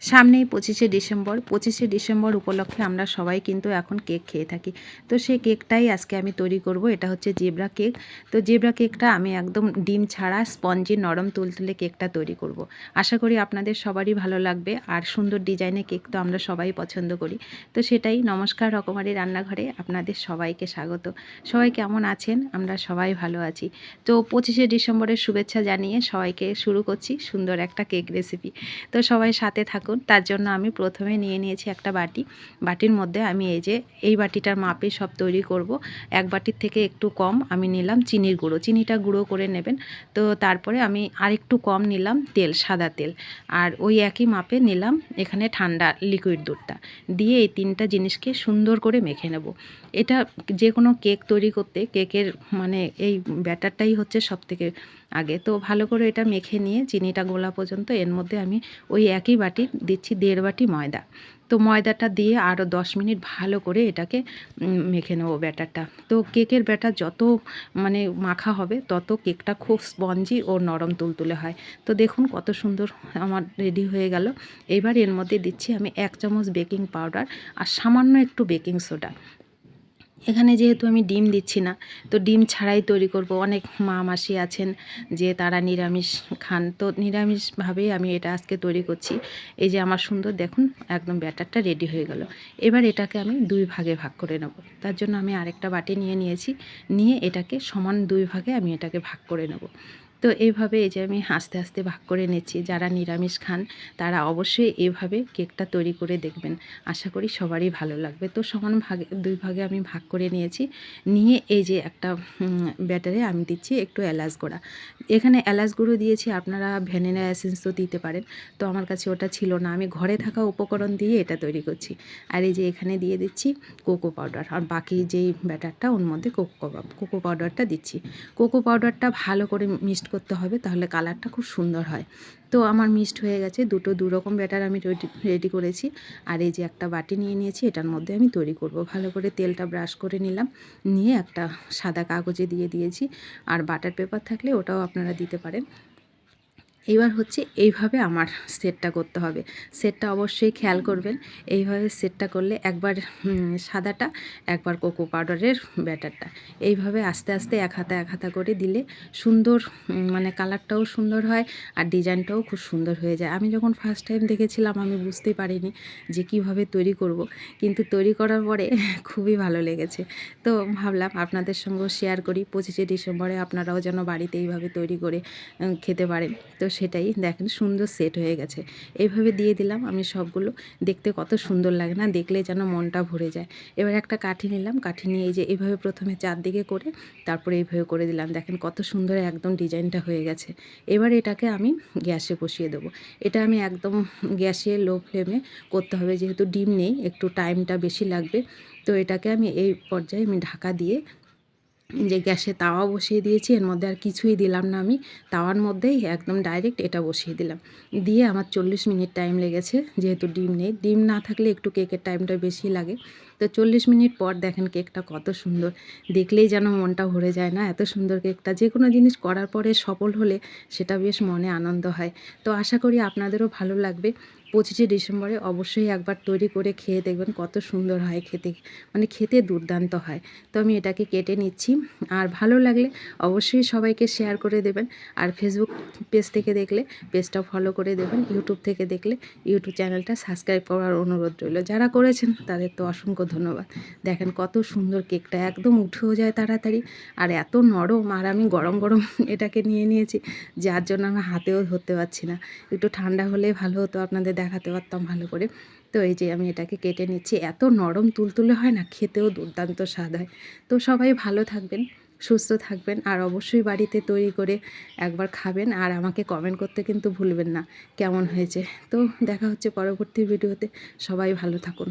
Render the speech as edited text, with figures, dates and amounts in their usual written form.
সামনেই 25শে December. 25শে December উপলক্ষে আমরা সবাই কিন্তু এখন কেক খেয়ে থাকি। তো সেই কেকটাই আজকে আমি তৈরি করব। এটা হচ্ছে জেব্রা কেক। তো জেব্রা কেকটা আমি একদম ডিম ছাড়া স্পঞ্জি নরম তুলতুলে কেকটা তৈরি করব। আশা করি আপনাদের সবারই ভালো লাগবে। আর সুন্দর ডিজাইনের কেক তো আমরা সবাই পছন্দ করি। তো সেটাই। নমস্কার, রকমারি রান্নাঘরে আপনাদের সবাইকে স্বাগত। সবাই কেমন আছেন? আমরা সবাই ভালো আছি। তো 25শে ডিসেম্বরের শুভেচ্ছা জানিয়ে সবাইকে শুরু করছি সুন্দর একটা কেক রেসিপি। তো সবাই সাথে থাকুন। তার জন্য আমি প্রথমে নিয়ে নিয়েছি একটা বাটি। বাটির মধ্যে আমি এই বাটিটার মাপে সব তৈরি করব। এক বাটির থেকে একটু কম আমি নিলাম চিনির গুঁড়ো। চিনিটা গুঁড়ো করে নেবেন। তো তারপরে আমি আরেকটু কম নিলাম তেল, সাদা তেল। আর ওই একই মাপে নিলাম এখানে ঠান্ডা লিকুইড দুধটা। দিয়ে এই তিনটা জিনিসকে সুন্দর করে মেখে নেব। এটা যে কোনো কেক তৈরি করতে কেকের মানে এই ব্যাটারটাই হচ্ছে সবথেকে আগে। তো ভালো করে এটা মেখে নিয়ে চিনিটা গোলা পর্যন্ত এর মধ্যে আমি ওই একই বাটির দিচ্ছি 1.5 বাটি ময়দা। তো ময়দাটা দিয়ে আরও 10 মিনিট ভালো করে এটাকে মেখে নেবো ব্যাটারটা। তো কেকের ব্যাটার যত মানে মাখা হবে তত কেকটা খুব স্পঞ্জি ও নরম তুলতুলে হয়। তো দেখুন কত সুন্দর আমার রেডি হয়ে গেল। এবার এর মধ্যে দিচ্ছি আমি 1 চামচ বেকিং পাউডার আর সামান্য একটু বেকিং সোডা। এখানে যেহেতু আমি ডিম দিচ্ছি না, তো ডিম ছাড়াই তৈরি করব। অনেক মা মাসি আছেন যে তারা নিরামিষ খান, তো নিরামিষভাবেই আমি এটা আজকে তৈরি করছি। এই যে আমার সুন্দর দেখুন একদম ব্যাটারটা রেডি হয়ে গেল। এবার এটাকে আমি 2 ভাগে ভাগ করে নেব। তার জন্য আমি আরেকটা বাটি নিয়ে নিয়েছি। নিয়ে এটাকে সমান 2 ভাগে আমি এটাকে ভাগ করে নেব। তো এইভাবে এই যে আমি আস্তে আস্তে ভাগ করে নিচ্ছি। যারা নিরামিষ খান তারা অবশ্যই এইভাবে কেকটা তৈরি করে দেখবেন। আশা করি সবারই ভালো লাগবে। তো সমান ভাগে 2 ভাগে আমি ভাগ করে নিয়েছি। নিয়ে এই যে একটা ব্যাটারে আমি দিচ্ছি একটু এলাচ গুঁড়া। এখানে এলাচ গুঁড়ো দিয়েছি, আপনারা ভ্যানিলা এসেন্সও দিতে পারেন। তো আমার কাছে ওটা ছিল না, আমি ঘরে থাকা উপকরণ দিয়ে এটা তৈরি করছি। আর এই যে এখানে দিয়ে দিচ্ছি কোকো পাউডার, আর বাকি যেই ব্যাটারটা ওর মধ্যে কোকো পাউডারটা দিচ্ছি। কোকো পাউডারটা ভালো করে মিক্সড করতে হবে, তাহলে কালারটা খুব সুন্দর হয়। তো আমার মিক্সড হয়ে গেছে। দু রকম ব্যাটার আমি রেডি করেছি। আর এই যে একটা বাটি নিয়ে নিয়েছি, এটার মধ্যে আমি তৈরি করব। ভালো করে তেলটা ব্রাশ করে নিলাম। নিয়ে একটা সাদা কাগজে দিয়ে দিয়েছি। আর বাটার পেপার থাকলে ওটাও আপনারা দিতে পারেন। এবার হচ্ছে এইভাবে আমার সেটটা করতে হবে। সেটটা অবশ্যই খেয়াল করবেন। এইভাবে সেটটা করলে একবার সাদাটা, একবার কোকো পাউডারের ব্যাটারটা। এইভাবে আস্তে আস্তে এক হাতা করে দিলে সুন্দর মানে কালারটাও সুন্দর হয় আর ডিজাইনটাও খুব সুন্দর হয়ে যায়। আমি যখন ফার্স্ট টাইম দেখেছিলাম আমি বুঝতেই পারিনি যে কীভাবে তৈরি করব। কিন্তু তৈরি করার পরে খুবই ভালো লেগেছে। তো ভাবলাম আপনাদের সঙ্গেও শেয়ার করি। 25শে ডিসেম্বরে আপনারাও যেন বাড়িতে এইভাবে তৈরি করে খেতে পারেন। তো সেটাই দেখেন সুন্দর সেট হয়ে গেছে। এইভাবে দিয়ে দিলাম আমি সবগুলো। দেখতে কত সুন্দর লাগে না? দেখলে যেন মনটা ভরে যায়। এবার একটা কাঠি নিলাম। কাঠি নিয়ে এই যে এইভাবে প্রথমে চারদিকে করে তারপরে এইভাবে করে দিলাম। দেখেন কত সুন্দর একদম ডিজাইনটা হয়ে গেছে। এবার এটাকে আমি গ্যাসে বসিয়ে দেবো। এটা আমি একদম গ্যাসে লো ফ্লেমে করতে হবে, যেহেতু ডিম নেই একটু টাইমটা বেশি লাগবে। তো এটাকে আমি এই পর্যায়ে আমি ঢাকা দিয়ে যে গ্যাসে তাওয়া বসিয়ে দিয়েছি, এর মধ্যে আর কিছুই দিলাম না আমি। তাওয়ার মধ্যেই একদম ডাইরেক্ট এটা বসিয়ে দিলাম। দিয়ে আমার 40 মিনিট টাইম লেগেছে, যেহেতু ডিম নেই। ডিম না থাকলে একটু কেকের টাইমটা বেশি লাগে। তো 40 মিনিট পর দেখেন কেকটা কত সুন্দর। দেখলেই যেন মনটা ভরে যায় না? এত সুন্দর কেকটা। যে কোনো জিনিস করার পরে সফল হলে সেটা বেশ মনে আনন্দ হয়। তো আশা করি আপনাদেরও ভালো লাগবে। 25শে ডিসেম্বরে অবশ্যই একবার তৈরি করে খেয়ে দেখবেন কত সুন্দর হয় খেতে। মানে খেতে দুর্দান্ত হয়। তো আমি এটাকে কেটে নিচ্ছি। আর ভালো লাগলে অবশ্যই সবাইকে শেয়ার করে দেবেন। আর ফেসবুক পেজ থেকে দেখলে পেজটাও ফলো করে দেবেন। ইউটিউব থেকে দেখলে ইউটিউব চ্যানেলটা সাবস্ক্রাইব করার অনুরোধ রইল। যারা করেছেন তাদের তো অসংখ্য ধন্যবাদ। দেখেন কত সুন্দর কেকটা, একদম উঠেও যায় তাড়াতাড়ি আর এত নরম। আর আমি গরম গরম এটাকে নিয়ে নিয়েছি, যার জন্য আমি হাতেও ধরতে পারছি না। একটু ঠান্ডা হলে ভালো হতো, আপনাদের দেখাতে পারতাম ভালো করে। তো এই যে আমি এটাকে কেটে নিচ্ছি। এত নরম তুলতুলে হয় না, খেতেও দুর্দান্ত স্বাদ হয়। তো সবাই ভালো থাকবেন, সুস্থ থাকবেন, আর অবশ্যই বাড়িতে তৈরি করে একবার খাবেন। আর আমাকে কমেন্ট করতে কিন্তু ভুলবেন না কেমন হয়েছে। তো দেখা হচ্ছে পরবর্তী ভিডিওতে। সবাই ভালো থাকুন।